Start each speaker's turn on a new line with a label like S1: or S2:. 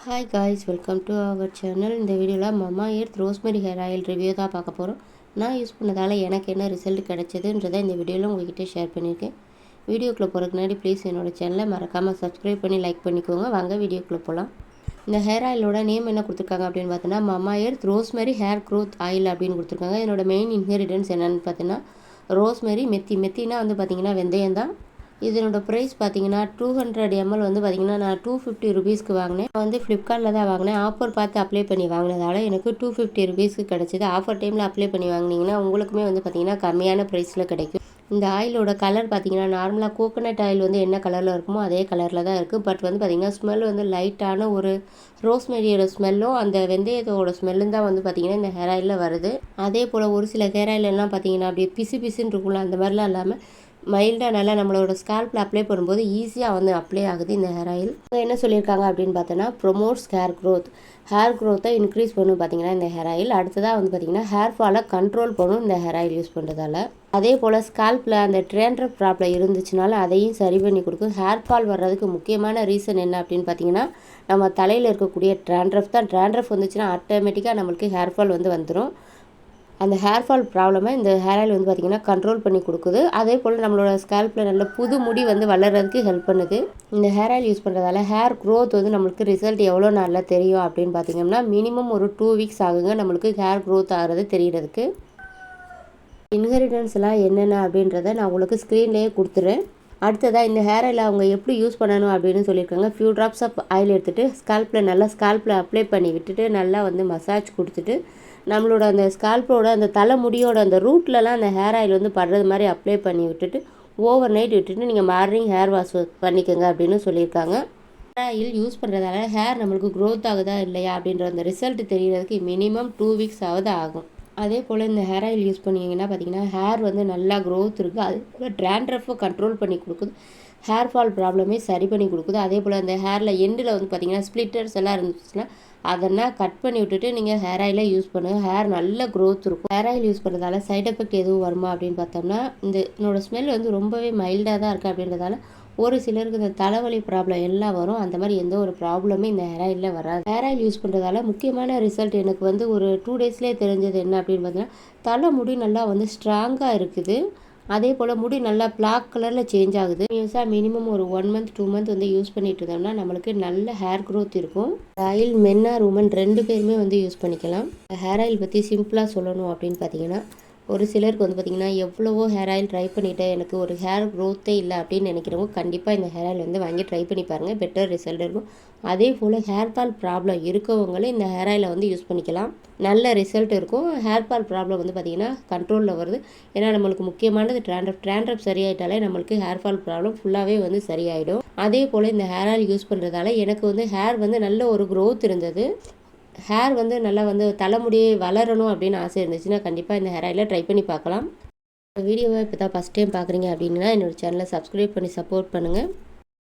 S1: Hi guys, welcome to our channel. இந்த வீடியோவில் Mamaearth rosemary hair oil review தான் பார்க்க போகிறோம். நான் யூஸ் பண்ணதால் எனக்கு என்ன ரிசல்ட் கிடைச்சதுன்றதை இந்த வீடியோவில் உங்கள்கிட்ட ஷேர் பண்ணியிருக்கேன். வீடியோக்குள்ளே போகிறதுக்கு முன்னாடி ப்ளீஸ் என்னோடய சேனலை மறக்காமல் சப்ஸ்கிரைப் பண்ணி லைக் பண்ணிக்கோங்க. வாங்க வீடியோக்குள்ளே போகலாம். இந்த ஹேர் ஆயிலோட நேம் என்ன கொடுத்துருக்காங்க அப்படின்னு பார்த்தோன்னா mamma earth rosemary hair growth oil அப்படின்னு கொடுத்துருக்காங்க. என்னோட மெயின் இன்க்ரீடியன்ட்ஸ் என்னென்னு பார்த்தீங்கன்னா ரோஸ்மெரி, மெத்தினா வந்து பார்த்திங்கன்னா வெந்தயம் தான். இதனோட ப்ரைஸ் பார்த்தீங்கன்னா 200 ml வந்து பார்த்திங்கன்னா நான் 250 ருபீஸ்க்கு வாங்கினேன். நான் வந்து ஃப்ளிப்கார்ட்டில் தான் வாங்கினேன். ஆஃபர் பார்த்து அப்ளை பண்ணி வாங்கினதால எனக்கு 250 ருபீஸ்க்கு கிடச்சிது. ஆஃபர் டைமில் அப்ளை பண்ணி வாங்கினீங்கன்னா உங்களுக்குமே வந்து பார்த்திங்கன்னா கம்மியான ப்ரைஸில் கிடைக்கும். இந்த ஆயிலோட கலர் பார்த்திங்கன்னா நார்மலாக கோகோனட் ஆயில் வந்து என்ன கலரில் இருக்குமோ அதே கலரில் தான் இருக்குது. பட் வந்து பார்த்திங்கன்னா ஸ்மெல் வந்து லைட்டான ஒரு ரோஸ்மெரியோட ஸ்மெல்லும் அந்த வெந்தயத்தோட ஸ்மெல்லும் தான் வந்து பார்த்திங்கன்னா இந்த ஹேர் ஆயிலில் வருது. அதே போல் ஒரு சில ஹேர் ஆயிலெல்லாம் பார்த்திங்கன்னா அப்படியே பிசுன்னு இருக்கும்ல, அந்த மாதிரிலாம் இல்லாமல் மைல்டாக நல்லா நம்மளோட ஸ்கேல்பில் அப்ளை பண்ணும்போது ஈஸியாக வந்து அப்ளை ஆகுது இந்த ஹேர் ஆயில். என்ன சொல்லியிருக்காங்க அப்படின்னு பார்த்தோன்னா ப்ரொமோட்ஸ் ஹேர் க்ரோத்தை இன்க்ரீஸ் பண்ணும் பார்த்திங்கன்னா இந்த ஹேர் ஆயில். அடுத்ததாக வந்து பார்த்திங்கன்னா ஹேர் ஃபாலை கண்ட்ரோல் பண்ணும் இந்த ஹேர் ஆயில் யூஸ் பண்ணுறதால. அதே போல் ஸ்கேல்பில் அந்த ட்ராண்ட்ரஃப் ப்ராப்ளம் இருந்துச்சுனாலும் அதையும் சரி பண்ணி கொடுக்கும். ஹேர் ஃபால் வர்றதுக்கு முக்கியமான ரீசன் என்ன அப்படின்னு பார்த்தீங்கன்னா நம்ம தலையில் இருக்கக்கூடிய ட்ராண்ட்ரஃப் தான். ட்ராண்ட்ரஃப் வந்துச்சுன்னா ஆட்டோமேட்டிக்காக நம்மளுக்கு ஹேர் ஃபால் வந்துடும். அந்த ஹேர் ஃபால் ப்ராப்ளமை இந்த ஹேர் ஆயில் வந்து பார்த்திங்கன்னா கண்ட்ரோல் பண்ணி கொடுக்குது. அதே போல் நம்மளோட ஸ்கேல்பில் நல்ல புது முடி வந்து வளர்கிறதுக்கு ஹெல்ப் பண்ணுது. இந்த ஹேர் ஆயில் யூஸ் பண்ணுறதால ஹேர் க்ரோத் வந்து நம்மளுக்கு ரிசல்ட் எவ்வளோ நல்லா தெரியும் அப்படின்னு பார்த்திங்கன்னா மினிமம் ஒரு 2 வீக்ஸ் ஆகுங்க நம்மளுக்கு ஹேர் க்ரோத் ஆகிறது தெரிகிறதுக்கு. இன்க்ரீடியன்ஸ்லாம் என்னென்ன அப்படின்றத நான் உங்களுக்கு ஸ்க்ரீன்லேயே கொடுத்துறேன். அடுத்ததாக இந்த ஹேர் ஆயில் அவங்க எப்படி யூஸ் பண்ணணும் அப்படின்னு சொல்லியிருக்காங்க. ஃபியூ ட்ராப்ஸ் ஆஃப் ஆயில் எடுத்துகிட்டு ஸ்கால்பில் அப்ளை பண்ணி விட்டுட்டு நல்லா வந்து மசாஜ் கொடுத்துட்டு நம்மளோட அந்த ஸ்கால்போட அந்த தலைமுடியோட அந்த ரூட்லலாம் அந்த ஹேர் ஆயில் வந்து படுறது மாதிரி அப்ளை பண்ணி விட்டுட்டு ஓவர் நைட் விட்டுட்டு நீங்கள் மார்னிங் ஹேர் வாஷ் பண்ணிக்கோங்க அப்படின்னு சொல்லியிருக்காங்க. ஹேர் ஆயில் யூஸ் பண்ணுறதால ஹேர் நம்மளுக்கு க்ரோத் ஆகுதா இல்லையா அப்படின்ற அந்த ரிசல்ட் தெரிகிறதுக்கு மினிமம் 2 வீக்ஸ் ஆகும். அதே போல் இந்த ஹேர் ஆயில் யூஸ் பண்ணிங்கன்னா பார்த்திங்கன்னா ஹேர் வந்து நல்லா க்ரோத் இருக்குது. அதே போல் ட்ராண்ட்ரஃபை கண்ட்ரோல் பண்ணி கொடுக்குது. ஹேர் ஃபால் ப்ராப்ளமே சரி பண்ணி கொடுக்குது. அதே போல் அந்த ஹேரில் எண்டில் வந்து பார்த்திங்கன்னா ஸ்ப்ளிட்டர்ஸ் எல்லாம் இருந்துச்சுன்னா அதெல்லாம் கட் பண்ணி விட்டுட்டு நீங்கள் ஹேர் ஆயிலை யூஸ் பண்ணுங்கள். ஹேர் நல்ல க்ரோத் இருக்கும். ஹேர் ஆயில் யூஸ் பண்ணுறதால சைட் எஃபெக்ட் எதுவும் வருமா அப்படின்னு பார்த்தோம்னா என்னோட ஸ்மெல் வந்து ரொம்பவே மைல்டாக தான் இருக்குது அப்படின்றதால ஒரு சிலருக்கு இந்த தலைவலி ப்ராப்ளம் எல்லாம் வரும். அந்த மாதிரி எந்த ஒரு ப்ராப்ளமே இந்த ஹேர் ஆயிலில் வராது. ஹேர் ஆயில் யூஸ் பண்ணுறதால முக்கியமான ரிசல்ட் எனக்கு வந்து ஒரு 2 டேஸ்லேயே தெரிஞ்சது என்ன அப்படின்னு பார்த்தீங்கன்னா தலைமுடி நல்லா வந்து ஸ்ட்ராங்காக இருக்குது. அதே போல் முடி நல்லா பிளாக் கலரில் சேஞ்ச் ஆகுது. யூஸாக மினிமம் ஒரு 1 மந்த் 2 மந்த் வந்து யூஸ் பண்ணிட்டு இருந்தோம்னா நம்மளுக்கு நல்ல ஹேர் க்ரோத் இருக்கும். ஆயில் மென் ஆர் உமன் 2 பேருமே வந்து யூஸ் பண்ணிக்கலாம். ஹேர் ஆயில் பற்றி சிம்பிளாக சொல்லணும் அப்படின்னு பார்த்தீங்கன்னா ஒரு சிலருக்கு வந்து பார்த்திங்கன்னா எவ்வளவோ ஹேர் ஆயில் ட்ரை பண்ணிவிட்டு எனக்கு ஒரு ஹேர் க்ரோத்தே இல்லை அப்படின்னு நினைக்கிறவங்க கண்டிப்பாக இந்த ஹேர் ஆயில் வந்து வாங்கி ட்ரை பண்ணி பாருங்கள். பெட்டர் ரிசல்ட் இருக்கும். அதே போல் ஹேர் ஃபால் ப்ராப்ளம் இருக்கவங்களும் இந்த ஹேர் ஆயிலை வந்து யூஸ் பண்ணிக்கலாம். நல்ல ரிசல்ட் இருக்கும். ஹேர் ஃபால் ப்ராப்ளம் வந்து பார்த்திங்கன்னா கண்ட்ரோலில் வருது. ஏன்னா நம்மளுக்கு முக்கியமானது ட்ராண்ட்ரஃப் சரியாயிட்டாலே நம்மளுக்கு ஹேர் ஃபால் ப்ராப்ளம் ஃபுல்லாகவே வந்து சரியாயிடும். அதே போல் இந்த ஹேர் ஆயில் யூஸ் பண்ணுறதால எனக்கு வந்து ஹேர் வந்து நல்ல ஒரு க்ரோத் இருந்தது. ஹேர் வந்து நல்லா வந்து தலைமுடியே வளரணும் அப்படின்னு ஆசை இருந்துச்சுன்னா கண்டிப்பாக இந்த ஹேர் ஆயிலை ட்ரை பண்ணி பார்க்கலாம். வீடியோவை இப்போ தான் ஃபஸ்ட் டைம் பார்க்குறீங்க அப்படின்னா என்னோடய சேனலை சப்ஸ்கிரைப் பண்ணி சப்போர்ட் பண்ணுங்கள்.